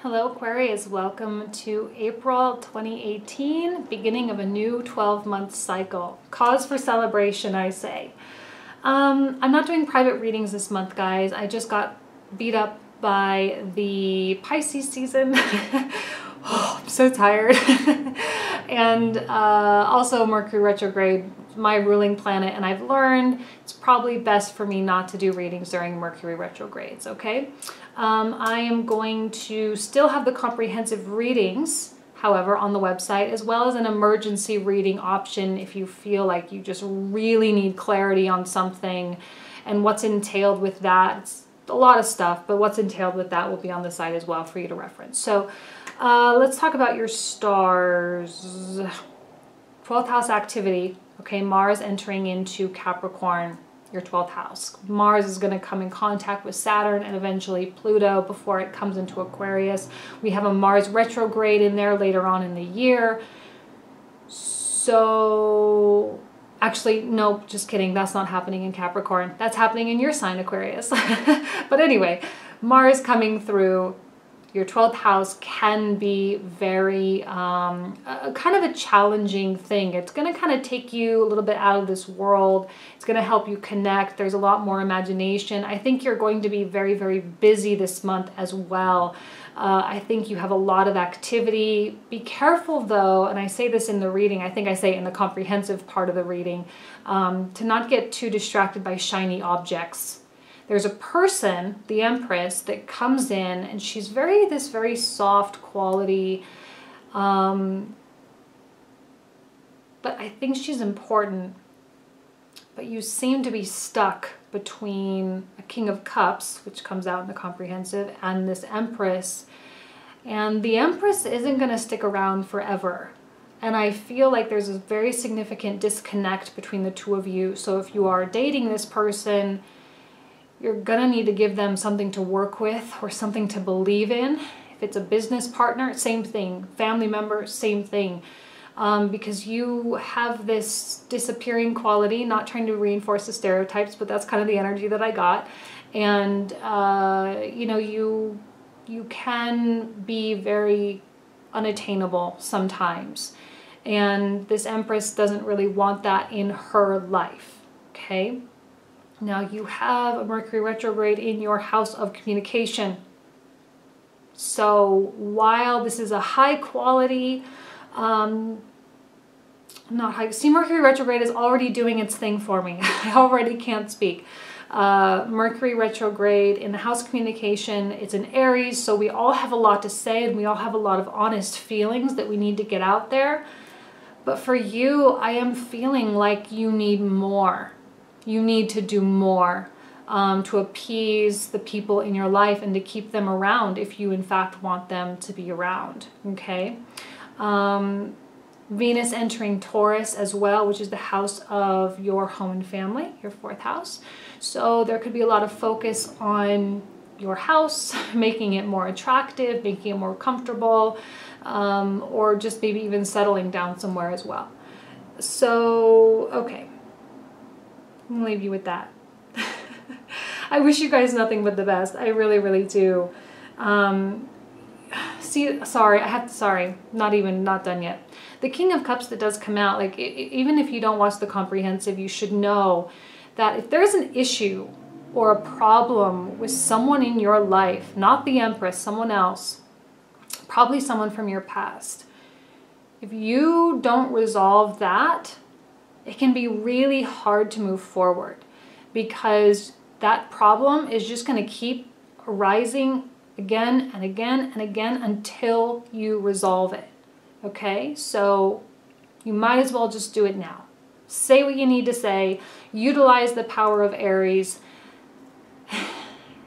Hello Aquarius, welcome to April 2018, beginning of a new 12-month cycle. Cause for celebration, I say. I'm not doing private readings this month, guys. I just got beat up by the Pisces season. Oh, I'm so tired. And also Mercury retrograde, my ruling planet, and I've learned it's probably best for me not to do readings during Mercury retrogrades, okay? I am going to still have the comprehensive readings, however, on the website, as well as an emergency reading option if you feel like you just really need clarity on something and what's entailed with that. It's a lot of stuff, but what's entailed with that will be on the site as well for you to reference. So let's talk about your stars. 12th house activity. Okay, Mars entering into Capricorn, your 12th house. Mars is going to come in contact with Saturn and eventually Pluto before it comes into Aquarius. We have a Mars retrograde in there later on in the year. So, actually, no, just kidding. That's not happening in Capricorn. That's happening in your sign, Aquarius. But anyway, Mars coming through your 12th house can be very kind of a challenging thing. It's going to kind of take you a little bit out of this world. It's going to help you connect. There's a lot more imagination. I think you're going to be very, very busy this month as well. I think you have a lot of activity. Be careful though, and I say this in the reading, I think I say it in the comprehensive part of the reading, to not get too distracted by shiny objects. There's a person, the Empress, that comes in and she's this very soft quality, but I think she's important. But you seem to be stuck between a King of Cups, which comes out in the comprehensive, and this Empress. And the Empress isn't going to stick around forever. And I feel like there's a very significant disconnect between the two of you. So if you are dating this person, you're gonna need to give them something to work with or something to believe in. If it's a business partner, same thing. Family member, same thing. Because you have this disappearing quality, not trying to reinforce the stereotypes, but that's kind of the energy that I got. And, you know, you can be very unattainable sometimes. And this Empress doesn't really want that in her life, okay? Now you have a Mercury retrograde in your house of communication. So while this is a high quality, not high, see, Mercury retrograde is already doing its thing for me. I already can't speak. Mercury retrograde in the house of communication, it's in Aries, so we all have a lot to say and we all have a lot of honest feelings that we need to get out there. But for you, I am feeling like you need more. You need to do more to appease the people in your life and to keep them around if you in fact want them to be around, okay? Venus entering Taurus as well, which is the house of your home and family, your 4th house. So there could be a lot of focus on your house, making it more attractive, making it more comfortable, or just maybe even settling down somewhere as well. So, okay. I'm gonna leave you with that. I wish you guys nothing but the best. I really, really do. Sorry, not done yet. The King of Cups that does come out, like even if you don't watch the comprehensive, you should know that if there's an issue or a problem with someone in your life, not the Empress, someone else, probably someone from your past, if you don't resolve that, it can be really hard to move forward because that problem is just going to keep arising again and again and again until you resolve it. Okay? So you might as well just do it now. Say what you need to say, utilize the power of Aries,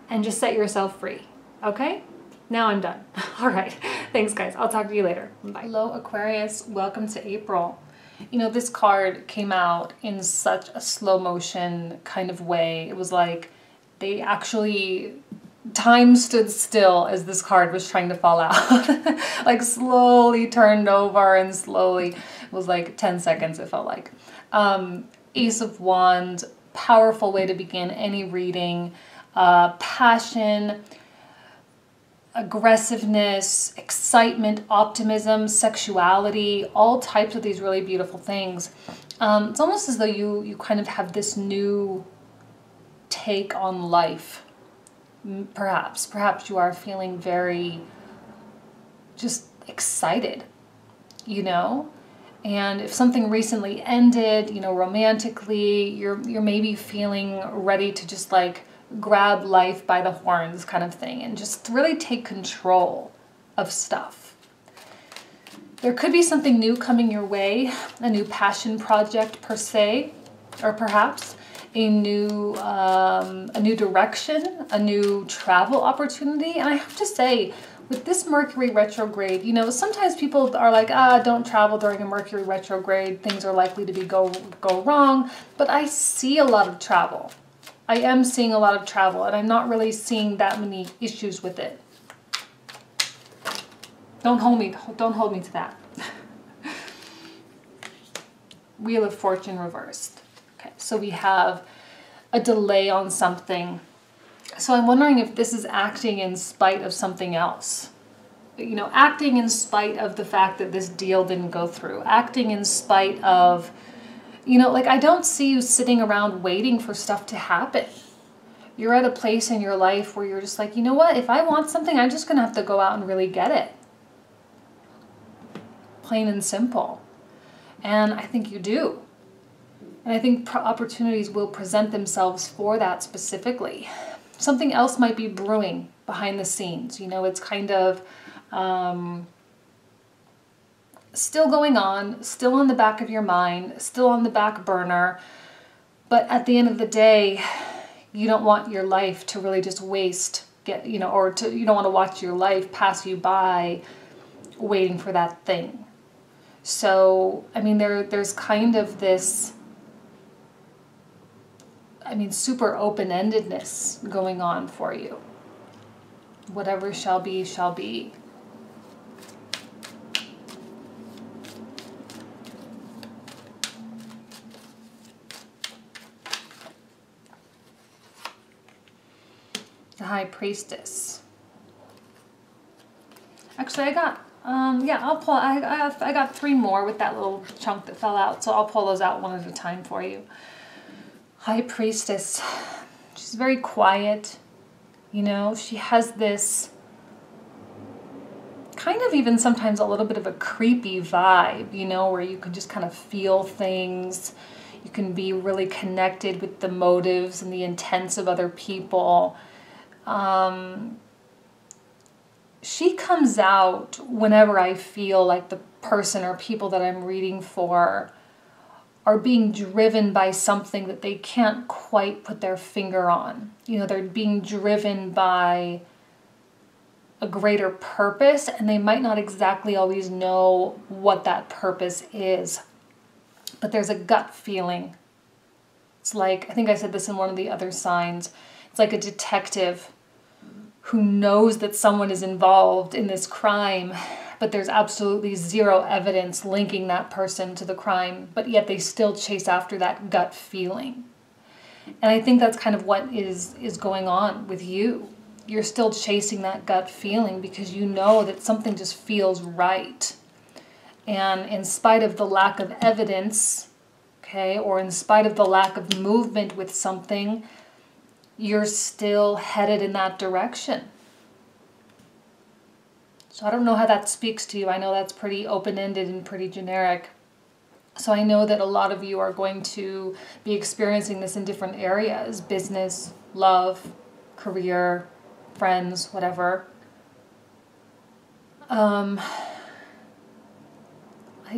and just set yourself free. Okay? Now I'm done. All right. Thanks, guys. I'll talk to you later. Bye. Hello, Aquarius. Welcome to April. You know, this card came out in such a slow motion kind of way. It was like they actually, time stood still as this card was trying to fall out. Like slowly turned over and slowly, it was like 10 seconds it felt like. Ace of Wands, powerful way to begin any reading. Passion, aggressiveness, excitement, optimism, sexuality, all types of these really beautiful things. It's almost as though you kind of have this new take on life. Perhaps you are feeling very just excited, you know? And if something recently ended, you know, romantically, you're maybe feeling ready to just like grab life by the horns kind of thing and just really take control of stuff. There could be something new coming your way, a new passion project per se, or perhaps a new direction, a new travel opportunity. And I have to say, with this Mercury retrograde, you know, sometimes people are like, don't travel during a Mercury retrograde. Things are likely to go wrong. But I see a lot of travel. I am seeing a lot of travel, and I'm not really seeing that many issues with it. Don't hold me to that. Wheel of Fortune reversed. Okay, so we have a delay on something. So I'm wondering if this is acting in spite of something else. You know, acting in spite of the fact that this deal didn't go through. Acting in spite of, you know, like I don't see you sitting around waiting for stuff to happen. You're at a place in your life where you're just like, you know what? If I want something, I'm just going to have to go out and really get it. Plain and simple. And I think you do. And I think opportunities will present themselves for that specifically. Something else might be brewing behind the scenes. You know, it's kind of still going on, still in the back of your mind, still on the back burner. But at the end of the day, you don't want your life to really just you don't want to watch your life pass you by waiting for that thing. So, I mean, there's kind of this, super open-endedness going on for you. Whatever shall be, shall be. The High Priestess. Actually, I got I got 3 more with that little chunk that fell out, so I'll pull those out one at a time for you. High Priestess. She's very quiet, you know. She has this kind of even sometimes a little bit of a creepy vibe, you know, where you can just kind of feel things. You can be really connected with the motives and the intents of other people. She comes out whenever I feel like the person or people that I'm reading for are being driven by something that they can't quite put their finger on. You know, they're being driven by a greater purpose, and they might not exactly always know what that purpose is. But there's a gut feeling. It's like, I think I said this in one of the other signs, it's like a detective who knows that someone is involved in this crime, but there's absolutely zero evidence linking that person to the crime, but yet they still chase after that gut feeling. And I think that's kind of what is going on with you. You're still chasing that gut feeling because you know that something just feels right. And in spite of the lack of evidence, okay, or in spite of the lack of movement with something, you're still headed in that direction. So I don't know how that speaks to you. I know that's pretty open-ended and pretty generic. So I know that a lot of you are going to be experiencing this in different areas: business, love, career, friends, whatever. I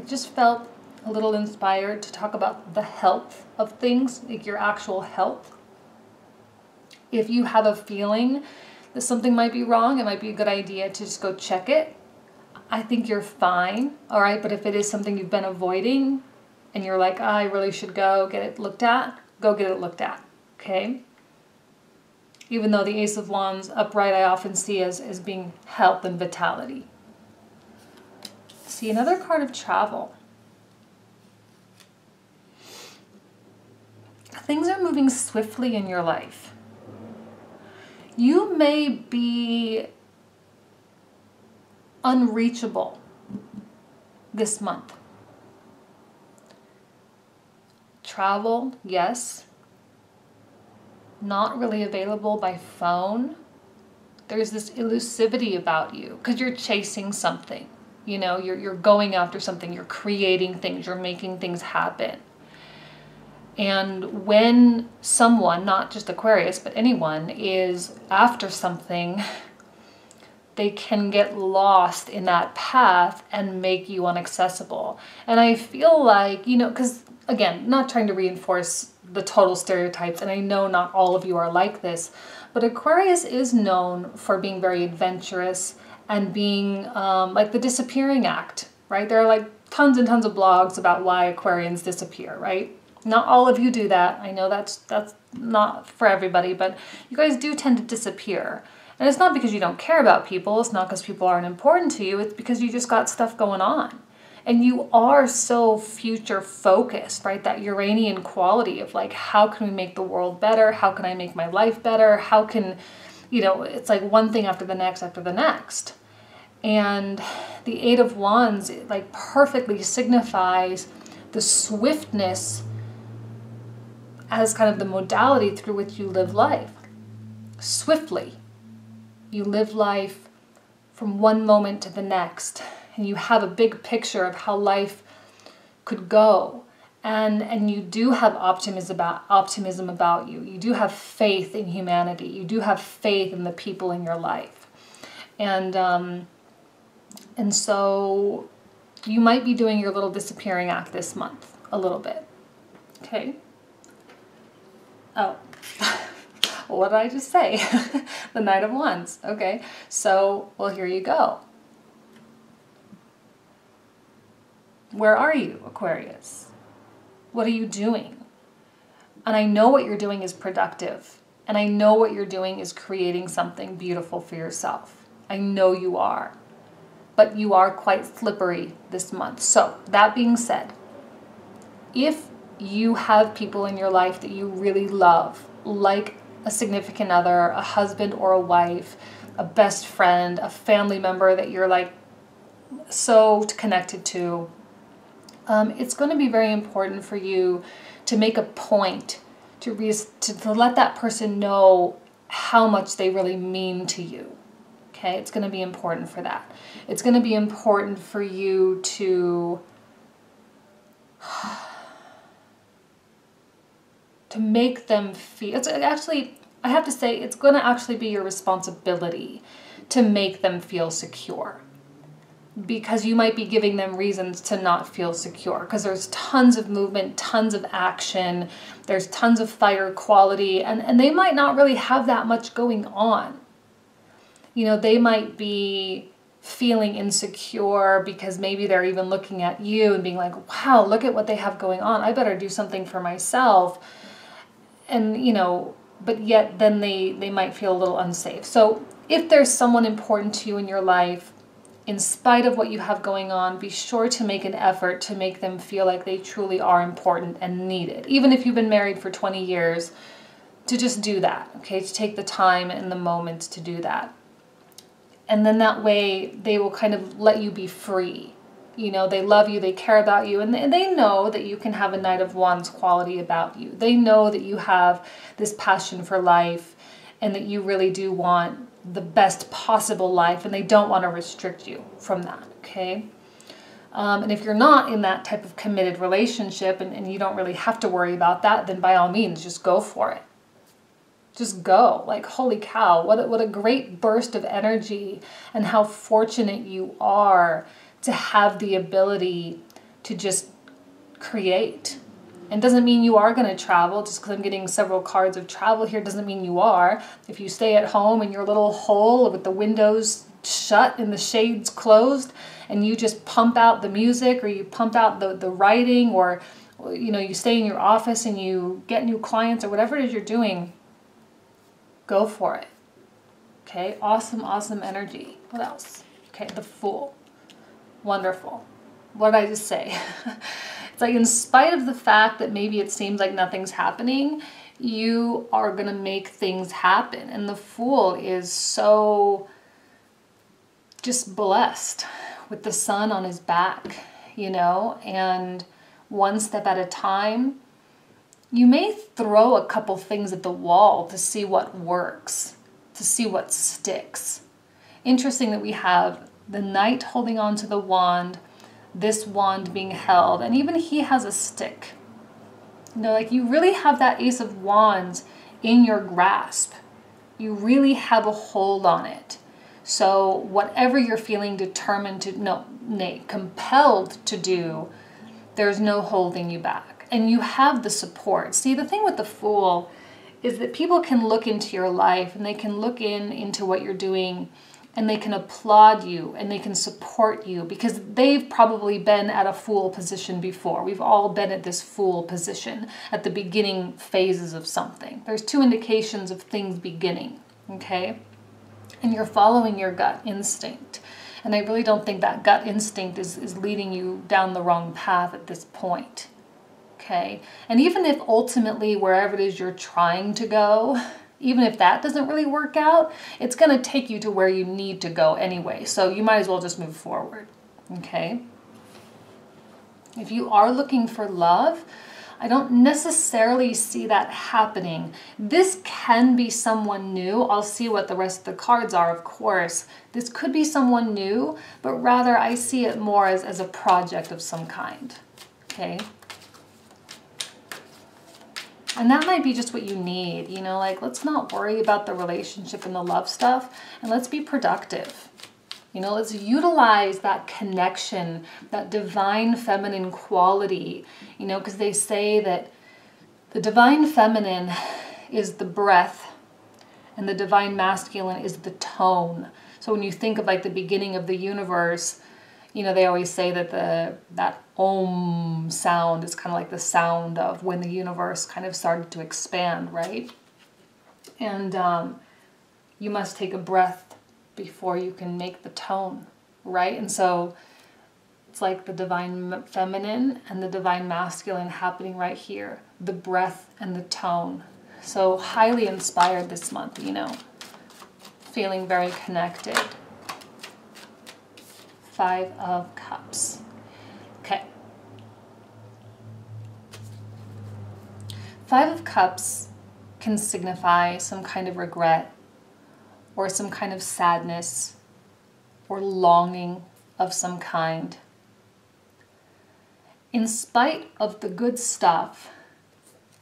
just felt a little inspired to talk about the health of things, like your actual health. If you have a feeling that something might be wrong, it might be a good idea to just go check it. I think you're fine, all right? But if it is something you've been avoiding and you're like, I really should go get it looked at, go get it looked at, okay? Even though the Ace of Wands upright I often see as being health and vitality. See, another card of travel. Things are moving swiftly in your life. You may be unreachable this month. Travel, yes. Not really available by phone. There's this elusivity about you because you're chasing something. You know, you're going after something, you're creating things, you're making things happen. And when someone, not just Aquarius, but anyone, is after something, they can get lost in that path and make you inaccessible. And I feel like, you know, because again, not trying to reinforce the total stereotypes, and I know not all of you are like this, but Aquarius is known for being very adventurous and being like the disappearing act, right? There are like tons and tons of blogs about why Aquarians disappear, right? Not all of you do that. I know that's not for everybody, but you guys do tend to disappear. And it's not because you don't care about people. It's not because people aren't important to you. It's because you just got stuff going on. And you are so future focused, right? That Uranian quality of like, how can we make the world better? How can I make my life better? How can, you know, it's like one thing after the next after the next. And the Eight of Wands, it like perfectly signifies the swiftness as kind of the modality through which you live life. Swiftly. You live life from one moment to the next. And you have a big picture of how life could go. And you do have optimism about you. You do have faith in humanity. You do have faith in the people in your life. And so you might be doing your little disappearing act this month, a little bit. Okay? Oh, what did I just say? The Knight of Wands. Okay, so, well, here you go. Where are you, Aquarius? What are you doing? And I know what you're doing is productive. And I know what you're doing is creating something beautiful for yourself. I know you are. But you are quite slippery this month. So, that being said, if you have people in your life that you really love, like a significant other, a husband or a wife, a best friend, a family member that you're like so connected to, it's going to be very important for you to make a point to let that person know how much they really mean to you. Okay, it's going to be important for that. It's going to be important for you to make them feel, it's actually, I have to say, it's going to actually be your responsibility to make them feel secure. Because you might be giving them reasons to not feel secure. Because there's tons of movement, tons of action, there's tons of fire quality, and they might not really have that much going on. You know, they might be feeling insecure because maybe they're even looking at you and being like, wow, look at what they have going on. I better do something for myself. And, you know, but yet then they might feel a little unsafe. So if there's someone important to you in your life, in spite of what you have going on, be sure to make an effort to make them feel like they truly are important and needed. Even if you've been married for 20 years, to just do that, okay? To take the time and the moment to do that. And then that way they will kind of let you be free. You know, they love you, they care about you, and they know that you can have a Knight of Wands quality about you. They know that you have this passion for life and that you really do want the best possible life, and they don't want to restrict you from that, okay? And if you're not in that type of committed relationship and you don't really have to worry about that, then by all means, just go for it. Just go. Like, holy cow, what a great burst of energy, and how fortunate you are to have the ability to just create. And doesn't mean you are going to travel. Just because I'm getting several cards of travel here doesn't mean you are. If you stay at home in your little hole with the windows shut and the shades closed, and you just pump out the music, or you pump out the writing, or, you know, you stay in your office and you get new clients, or whatever it is you're doing, go for it. Okay, awesome, awesome energy. What else? Okay, the Fool. Wonderful. What did I just say? It's like, in spite of the fact that maybe it seems like nothing's happening, you are going to make things happen. And the Fool is so just blessed with the sun on his back, you know, and one step at a time. You may throw a couple things at the wall to see what works, to see what sticks. Interesting that we have the knight holding on to the wand, this wand being held, and even he has a stick. You know, like you really have that Ace of Wands in your grasp. You really have a hold on it. So whatever you're feeling determined to, compelled to do, there's no holding you back. And you have the support. See, the thing with the Fool is that people can look into your life and they can look into what you're doing and they can applaud you and they can support you because they've probably been at a Fool position before. We've all been at this Fool position at the beginning phases of something. There's two indications of things beginning, okay? And you're following your gut instinct. And I really don't think that gut instinct is leading you down the wrong path at this point. Okay? And even if ultimately wherever it is you're trying to go, even if that doesn't really work out, it's going to take you to where you need to go anyway. So you might as well just move forward. Okay? If you are looking for love, I don't necessarily see that happening. This can be someone new. I'll see what the rest of the cards are, of course. This could be someone new, but rather I see it more as a project of some kind. Okay? And that might be just what you need, you know, like let's not worry about the relationship and the love stuff and let's be productive. You know, let's utilize that connection, that divine feminine quality, you know, because they say that the divine feminine is the breath and the divine masculine is the tone. So when you think of like the beginning of the universe, you know, they always say that that Om sound is kind of like the sound of when the universe kind of started to expand, right? And you must take a breath before you can make the tone, right? And so it's like the divine feminine and the divine masculine happening right here, the breath and the tone. So highly inspired this month, you know, feeling very connected. 5 of Cups. Okay. 5 of Cups can signify some kind of regret or some kind of sadness or longing of some kind. In spite of the good stuff,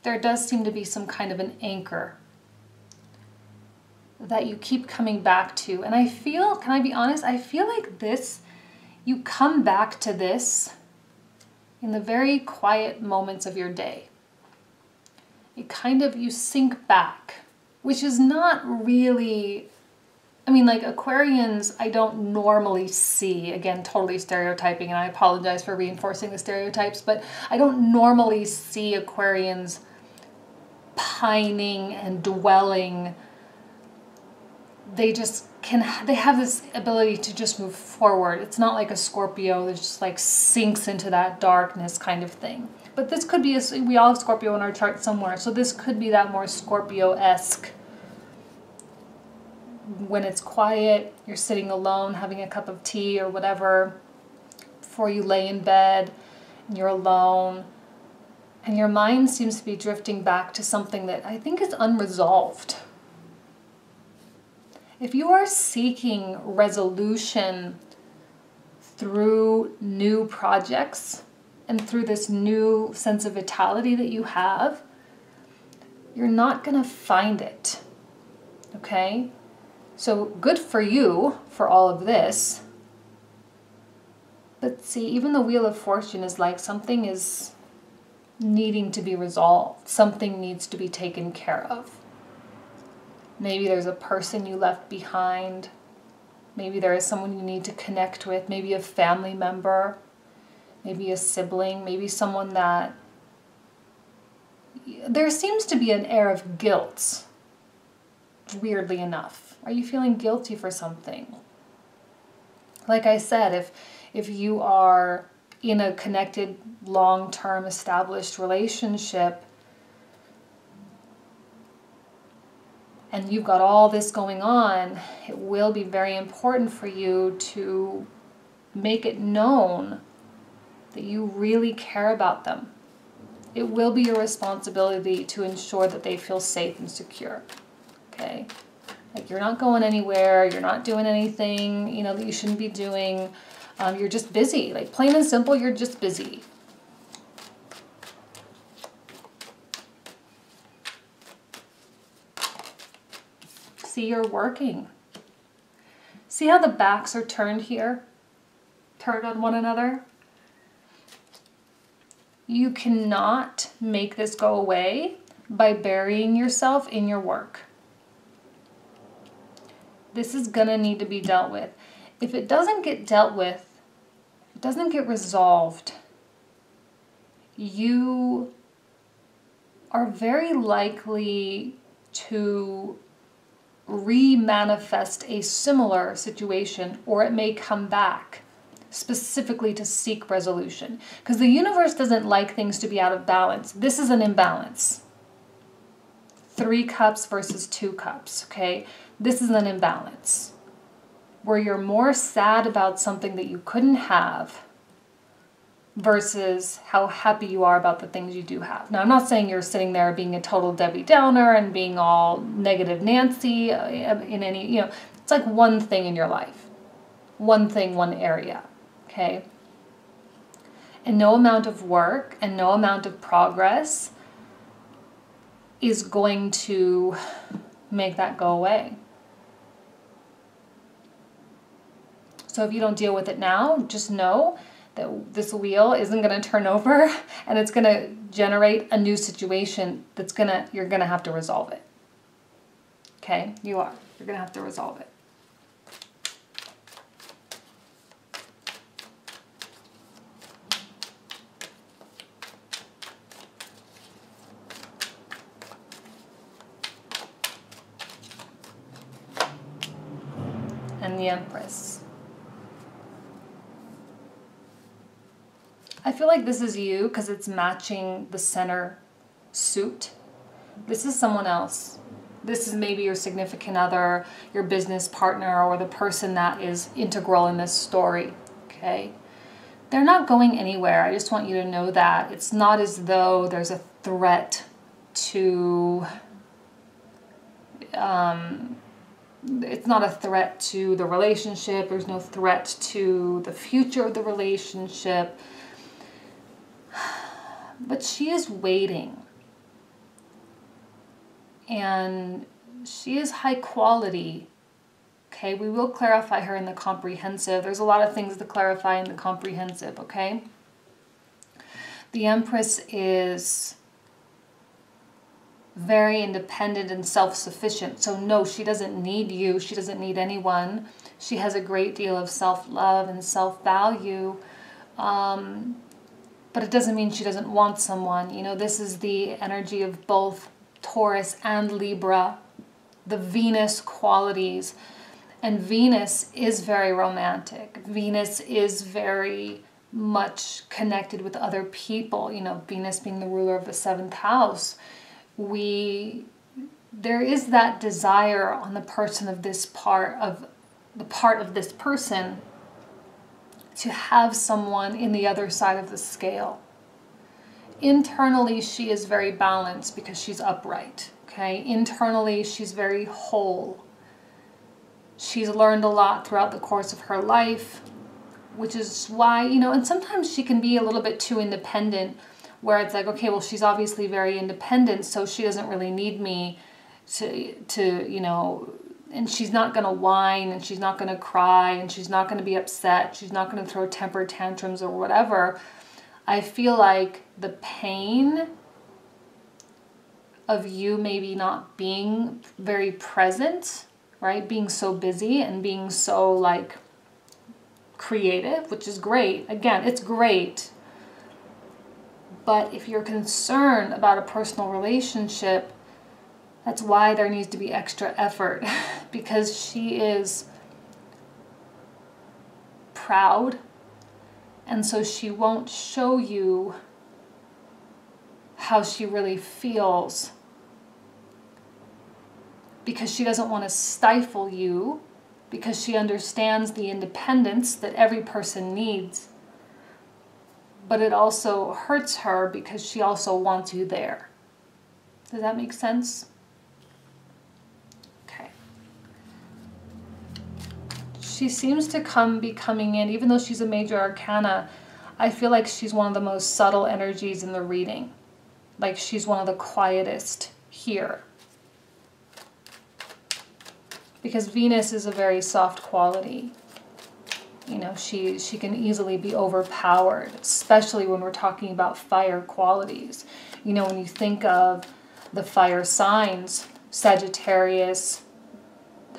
there does seem to be some kind of an anchor that you keep coming back to. And I feel, can I be honest? I feel like this, you come back to this in the very quiet moments of your day. It kind of, you sink back, which is not really, I mean, like Aquarians, I don't normally see, again, totally stereotyping, and I apologize for reinforcing the stereotypes, but I don't normally see Aquarians pining and dwelling. They just they have this ability to just move forward. It's not like a Scorpio that just like sinks into that darkness kind of thing. But this could be, we all have Scorpio in our chart somewhere, so this could be that more Scorpio-esque. When it's quiet, you're sitting alone, having a cup of tea or whatever, before you lay in bed, and you're alone, and your mind seems to be drifting back to something that I think is unresolved. If you are seeking resolution through new projects and through this new sense of vitality that you have, you're not going to find it, okay? So good for you for all of this. But see, even the Wheel of Fortune is like something is needing to be resolved. Something needs to be taken care of. Maybe there's a person you left behind. Maybe there is someone you need to connect with. Maybe a family member. Maybe a sibling. Maybe someone that... There seems to be an air of guilt, weirdly enough. Are you feeling guilty for something? Like I said, if you are in a connected, long-term, established relationship, and you've got all this going on, it will be very important for you to make it known that you really care about them. It will be your responsibility to ensure that they feel safe and secure, okay? Like, you're not going anywhere, you're not doing anything, you know, that you shouldn't be doing. You're just busy. Like, plain and simple, you're just busy. See, you're working. See how the backs are turned here? Turned on one another? You cannot make this go away by burying yourself in your work. This is going to need to be dealt with. If it doesn't get dealt with, it doesn't get resolved, you are very likely to re-manifest a similar situation, or it may come back specifically to seek resolution. Because the universe doesn't like things to be out of balance. This is an imbalance. 3 cups versus 2 cups, okay? This is an imbalance where you're more sad about something that you couldn't have versus how happy you are about the things you do have. Now, I'm not saying you're sitting there being a total Debbie Downer and being all negative Nancy in any, you know, it's like one thing in your life. One thing, one area, okay? And no amount of work and no amount of progress is going to make that go away. So if you don't deal with it now, just know that this wheel isn't going to turn over, and it's going to generate a new situation that's you're going to have to resolve it. Okay? You're going to have to resolve it. And the Empress. I feel like this is you because it's matching the center suit. This is someone else. This is maybe your significant other, your business partner, or the person that is integral in this story, okay? They're not going anywhere. I just want you to know that. It's not as though there's a threat to... it's not a threat to the relationship. There's no threat to the future of the relationship. But she is waiting. And she is high quality. Okay, we will clarify her in the comprehensive. There's a lot of things to clarify in the comprehensive, okay? The Empress is very independent and self-sufficient. So no, she doesn't need you. She doesn't need anyone. She has a great deal of self-love and self-value. But it doesn't mean she doesn't want someone. You know, this is the energy of both Taurus and Libra, the Venus qualities. And Venus is very romantic. Venus is very much connected with other people. You know, Venus being the ruler of the 7th house. There is that desire on the person of this part of this person to have someone in the other side of the scale. Internally, she is very balanced because she's upright, okay? Internally, she's very whole. She's learned a lot throughout the course of her life, which is why, you know, and sometimes she can be a little bit too independent, where it's like, okay, well, she's obviously very independent, so she doesn't really need me to you know, and she's not going to whine, and she's not going to cry, and she's not going to be upset, she's not going to throw temper tantrums or whatever. I feel like the pain of you maybe not being very present, right? Being so busy and being so like creative, which is great. Again, it's great. But if you're concerned about a personal relationship, that's why there needs to be extra effort, because she is proud, and so she won't show you how she really feels because she doesn't want to stifle you, because she understands the independence that every person needs. But it also hurts her because she also wants you there. Does that make sense? Okay. She seems to be coming in, even though she's a major arcana, I feel like she's one of the most subtle energies in the reading. Like she's one of the quietest here. Because Venus is a very soft quality. You know, she can easily be overpowered, especially when we're talking about fire qualities. You know, when you think of the fire signs, Sagittarius,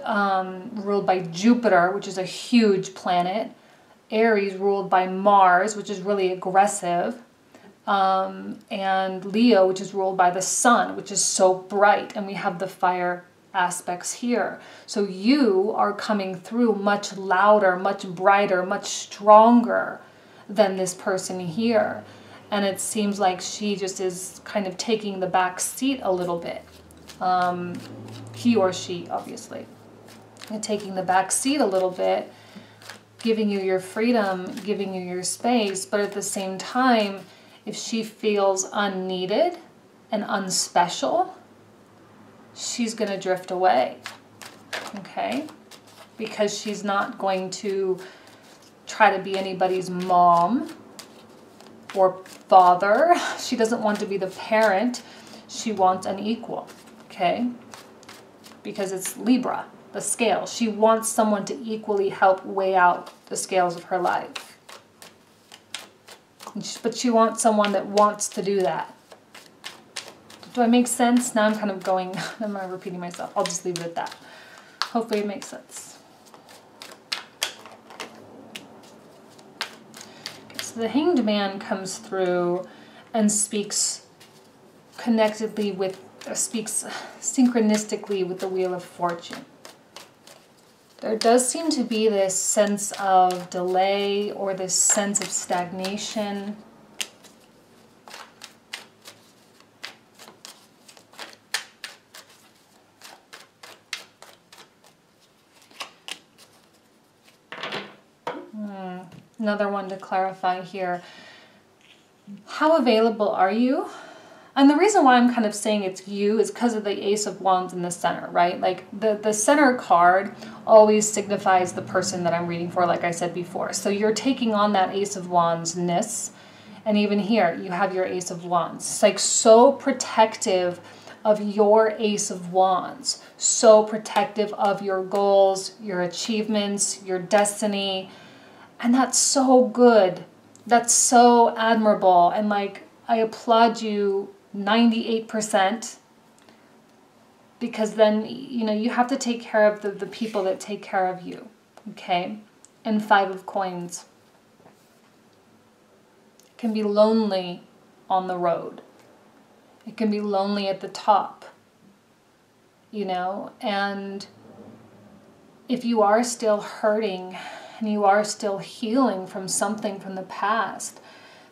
ruled by Jupiter, which is a huge planet. Aries, ruled by Mars, which is really aggressive. And Leo, which is ruled by the sun, which is so bright. And we have the fire aspects here. So you are coming through much louder, much brighter, much stronger than this person here. And it seems like she just is kind of taking the back seat a little bit. He or she, obviously. And taking the back seat a little bit, giving you your freedom, giving you your space, but at the same time, if she feels unneeded and unspecial, she's going to drift away, okay? Because she's not going to try to be anybody's mom or father. She doesn't want to be the parent. She wants an equal, okay? Because it's Libra, the scale. She wants someone to equally help weigh out the scales of her life. But she wants someone that wants to do that. Do I make sense? Now I'm kind of going, I'm not repeating myself. I'll just leave it at that. Hopefully it makes sense. Okay, so the Hanged Man comes through and speaks connectedly with, speaks synchronistically with the Wheel of Fortune. There does seem to be this sense of delay or this sense of stagnation. Another one to clarify here. How available are you? And the reason why I'm kind of saying it's you is because of the Ace of Wands in the center, right? Like the center card always signifies the person that I'm reading for, like I said before. So you're taking on that Ace of Wands-ness. And even here, you have your Ace of Wands. It's like so protective of your Ace of Wands. So protective of your goals, your achievements, your destiny. And that's so good. That's so admirable. And like, I applaud you 98%, because then, you know, you have to take care of the people that take care of you, okay? And 5 of Coins. It can be lonely on the road. It can be lonely at the top, you know? And if you are still hurting and you are still healing from something from the past,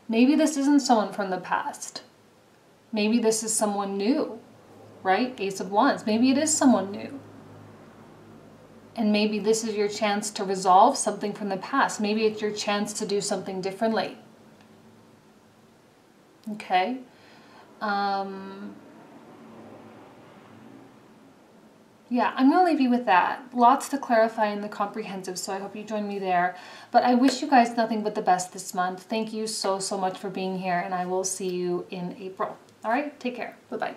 maybe this isn't someone from the past. Maybe this is someone new, right? Ace of Wands. Maybe it is someone new. And maybe this is your chance to resolve something from the past. Maybe it's your chance to do something differently. Okay? Yeah, I'm going to leave you with that. Lots to clarify in the comprehensive, so I hope you join me there. But I wish you guys nothing but the best this month. Thank you so, so much for being here, and I will see you in April. All right? Take care. Bye-bye.